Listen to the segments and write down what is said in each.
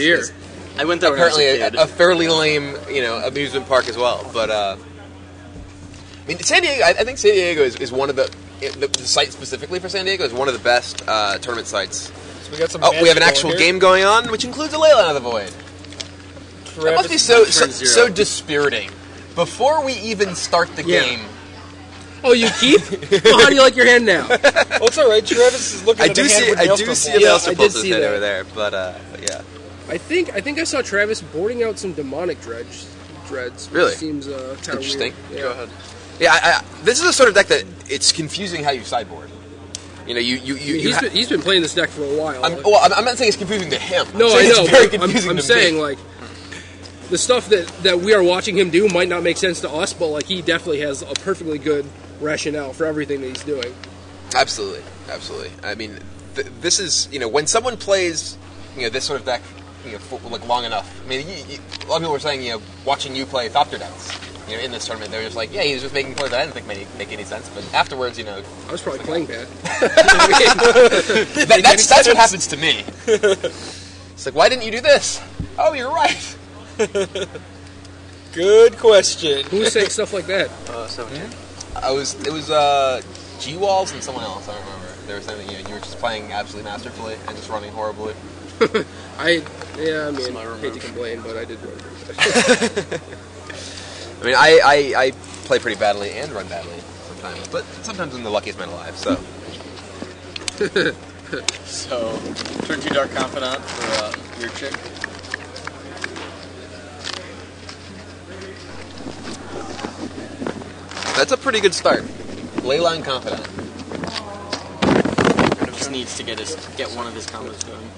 Here. I went there apparently when I was a kid. a fairly lame, amusement park as well. But I mean, San Diego. I think San Diego is one of the site specifically for San Diego is one of the best tournament sites. So we got some. We have an actual game going on, which includes a Leyline of the Void. That must be so dispiriting. Before we even start the game. Oh, you keep? Well, how do you like your hand now? Well, it's all right. Travis is looking at the hand with I Maelstrom do see a pulse. Maelstrom I did pulse see head that. over there, but yeah. I think I saw Travis boarding out some demonic dreads. Really? Which seems kind of Interesting. weird. Go ahead. Yeah, this is a sort of deck that it's confusing how you sideboard. He's been playing this deck for a while. I'm not saying it's confusing to him. No, I know. it's very confusing I'm to saying me. like the stuff that we are watching him do might not make sense to us, but like he definitely has a perfectly good rationale for everything that he's doing. Absolutely. I mean, this is when someone plays this sort of deck for like long enough. I mean, a lot of people were saying watching you play Thepts in this tournament, they were just like, yeah, he was just making plays that I didn't think make any sense. But afterwards, I was probably playing bad. That's what happens to me. It's like, why didn't you do this? Oh, you're right. Good question. Who was saying stuff like that? 17. It was G-Walls and someone else. I don't remember. They were saying that you were just playing absolutely masterfully and just running horribly. I hate to complain, but I did run. I mean, I play pretty badly and run badly sometimes, but sometimes I'm the luckiest man alive. So, Turn 2 Dark Confidant for Yurchick. that's a pretty good start. Leyline Confidant. Just needs to get one of his combos going.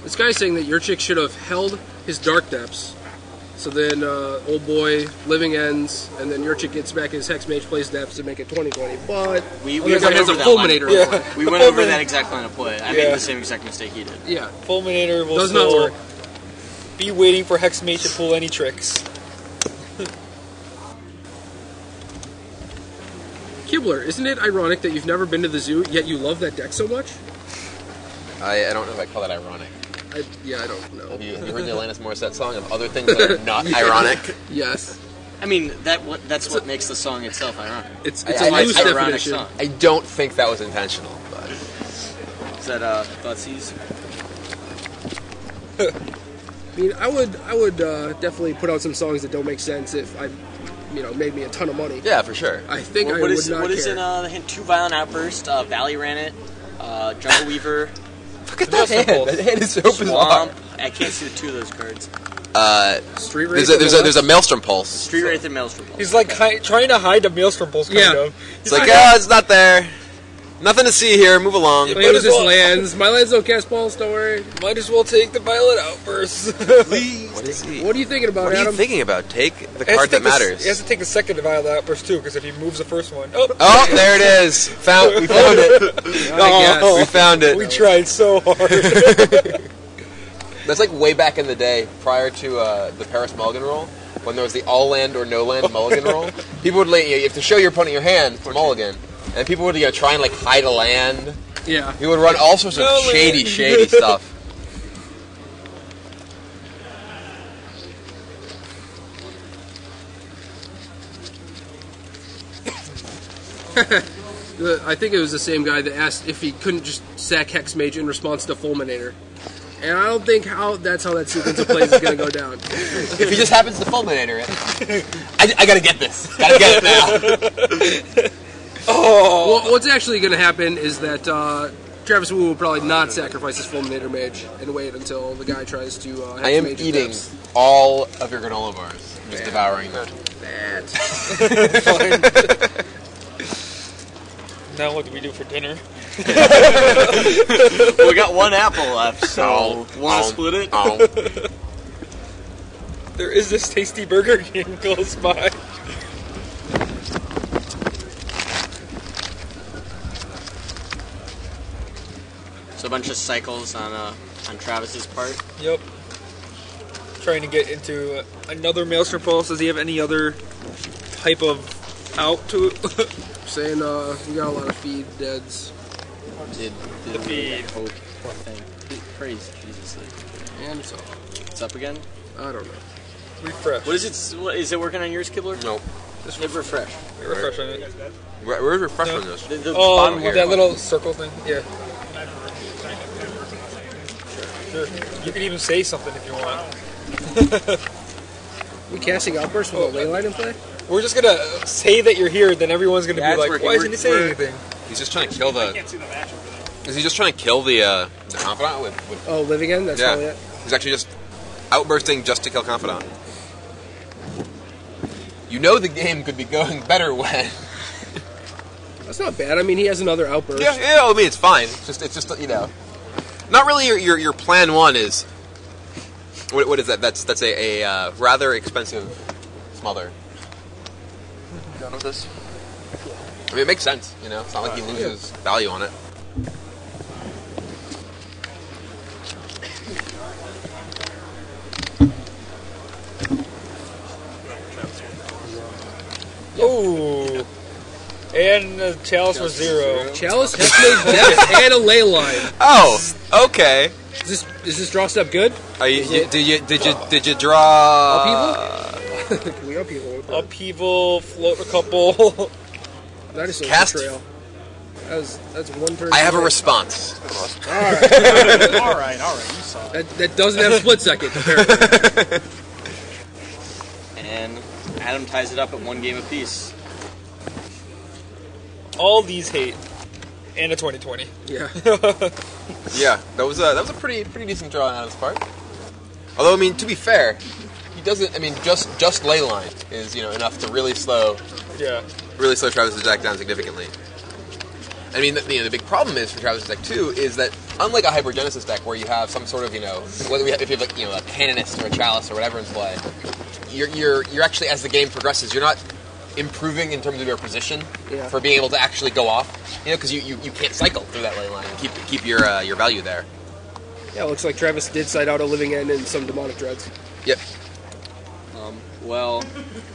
This guy's saying that Yurchick should have held his Dark Depths. So then, old boy, living ends, and then Yurchick gets back his Hex Mage, plays Depths to make it 20/20. But we other guy went has a over that Fulminator. line. We went over that exact line of play. I made the same exact mistake he did. Yeah. Fulminator will Does not still work. be waiting for Hexmate to pull any tricks. Kibler, isn't it ironic that you've never been to the zoo, yet you love that deck so much? I don't know if I call that ironic. I don't know. Have you heard the Alanis Morissette song of other things that are not ironic? Yes. I mean, that's what makes the song itself ironic. It's I- a I- loose I- ironic definition. song. I don't think that was intentional, but Is that Thoughtseize? I mean, I would definitely put out some songs that don't make sense if I, made me a ton of money. yeah, for sure. I think I What would is not what is care. in the hint? 2 Violent Outburst, Valley Ran It, Jungle Weaver, Look at that hand. That hand is so bizarre. Swamp. I can't see the 2 of those cards. Street Race. There's a Maelstrom Pulse. Street Wraith and Maelstrom. He's like trying to hide the Maelstrom pulse, kind Yeah. of. It's like, it's not there. Nothing to see here. Move along. It was just lands. My lands don't cast balls, don't worry. Might as well take the Violet Outburst. Please. What are you thinking about, What are Adam? you thinking about? Take the He has card to that take matters. He has to take the second Violet Outburst, too, because if he moves the first one... Oh, there it is. We found it. guess. We found it. we tried so hard. That's like way back in the day, prior to the Paris Mulligan roll, when there was the all land or no land Mulligan roll. People would you have to show your opponent your hand for Mulligan, and people would try and like hide a land. Yeah. He would run all sorts of No shady land. stuff. I think it was the same guy that asked if he couldn't just sack Hex Mage in response to Fulminator. And I don't think that's how that sequence of plays is going to go down. If he just happens to Fulminator it, I gotta get this. Gotta get it now. Well, what's actually going to happen is that Travis Wu will probably not sacrifice his Fulminator Mage and wait until the guy tries to Hex I am Mage his eating depths. all of your granola bars. I'm just devouring them. Now what do we do for dinner? We got 1 apple left, so want to split it? There is this tasty Burger King close by. So a bunch of cycles on Travis's part. Yep. Trying to get into another Maelstrom Pulse. Does he have any other type of out to it? Saying we got a lot of feed deads. Did The feed. hope thing. Praise Jesus. And it's off. It's up again. I don't know. Refresh. What is it? What, is it working on yours, Kibler? Nope. Just refresh. Refresh on it. Where's refresh on this? The Oh, bottom that little circle thing. Yeah. Sure. You can even say something if you want. We casting outbursts with a ley line in play? We're just gonna say that you're here, then everyone's gonna be like, working. "Why isn't he saying anything?" He's just trying to kill the. Is he just trying to kill the Confidant with? Oh, living end? That's probably Yeah. it. He's actually just outbursting just to kill Confidant. You know the game could be going better when. That's not bad. I mean, he has another outburst. Yeah. I mean, it's fine. It's just you know, not really your plan one is. What is that? That's a rather expensive smother. Done with this? I mean, it makes sense. You know, it's not like he loses value on it. Ooh. And the chalice was 0. Chalice, Hexmage, Depth, and a ley line. Oh, okay. Is this draw step good? Did you draw Upheaval? Can we upheaval? Upheaval, float a couple. That is a Cast? betrayal. That's one turn. I have a response. All right, you saw it. That doesn't have split second, apparently. And Adam ties it up at 1 game apiece. All these hate. And a 2020. Yeah. Yeah, that was a pretty decent draw on Adam's part. Although, I mean, to be fair, he doesn't. I mean, just ley line is enough to really slow Travis's deck down significantly. I mean, the big problem is for Travis's deck too is that unlike a Hypergenesis deck where you have some sort of whether if you have like a Canonist or a Chalice or whatever in play, you're actually as the game progresses you're not improving in terms of your position for being able to actually go off, because you can't cycle through that ley line and keep your value there. Yeah, it looks like Travis did side out a living end and some demonic dreads. Yep. Well,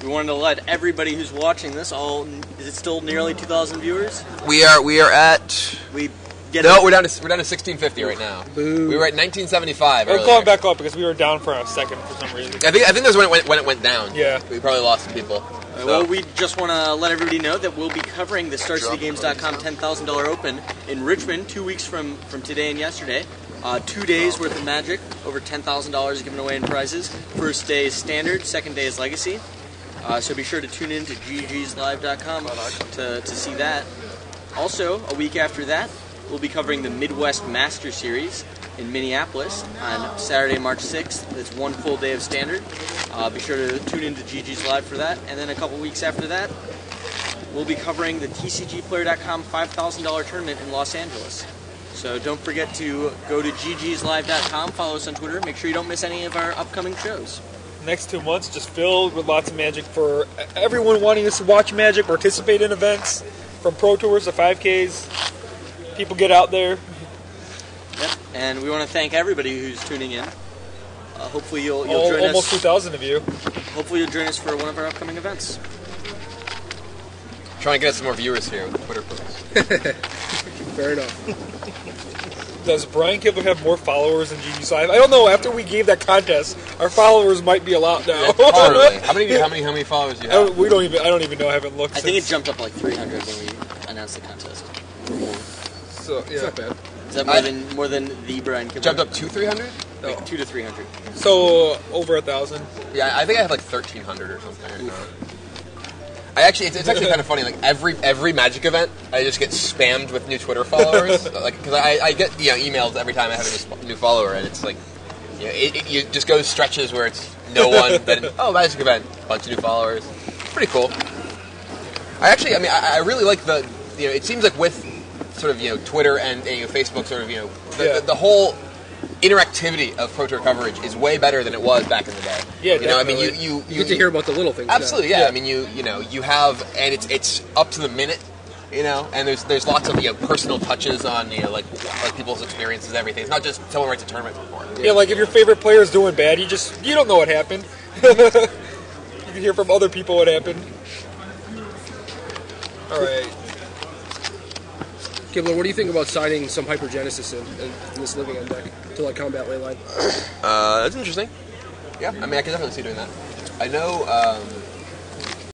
we wanted to let everybody who's watching this is it still nearly 2,000 viewers? We are at. We're down to 1650 right now. Boo. We were at 1975. We're earlier. calling back up because we were down for a second for some reason. I think that's when it went down. Yeah. We probably lost some people. So. Well, we just want to let everybody know that we'll be covering the StarCityGames.com $10,000 Open in Richmond 2 weeks from today and yesterday. 2 days worth of Magic, over $10,000 given away in prizes. First day is Standard, second day is Legacy. So be sure to tune in to ggslive.com to see that. Also, a week after that, we'll be covering the Midwest Master Series in Minneapolis on Saturday, March 6th. That's 1 full day of Standard. Be sure to tune in to GG's Live for that. And then a couple weeks after that, we'll be covering the TCGplayer.com $5,000 tournament in Los Angeles. So don't forget to go to ggslive.com, follow us on Twitter, make sure you don't miss any of our upcoming shows. Next 2 months just filled with lots of Magic for everyone wanting us to watch Magic, participate in events, from Pro Tours to 5Ks. People get out there. Yep, and we want to thank everybody who's tuning in. Hopefully you'll join us. Almost 2,000 of you. Hopefully you'll join us for one of our upcoming events. Trying to get some more viewers here with the Twitter posts. Fair enough. Does Brian Kibler have more followers than GG's Live? I don't know. After we gave that contest, our followers might be a lot now. Totally. How many followers do you have? I don't even know. I haven't looked. I think it jumped up like 300 when we announced the contest. So It's not bad. Is that more than the Brian Kibler? Jumped up to 300? Like 200 to 300. So over 1,000. Yeah, I think I have like 1,300 or something. Right now. It's actually kind of funny. Like every Magic event, I just get spammed with new Twitter followers. Because I get emails every time I have a new follower, and it's like it just goes stretches where it's no one. Then Magic event, bunch of new followers. It's pretty cool. I really like the it seems like with sort of Twitter and Facebook sort of the whole interactivity of Pro Tour coverage is way better than it was back in the day. Yeah, definitely. You get to hear about the little things. Absolutely, yeah. I mean, you have, and it's up to the minute, and there's lots of personal touches on like people's experiences, everything. It's not just someone writes a tournament report. Yeah, like if your favorite player is doing bad, you don't know what happened. You can hear from other people what happened. All right. Kibler, what do you think about signing some Hypergenesis in this Living End deck to like combat leyline? That's interesting. Yeah, I mean, I can definitely see doing that. I know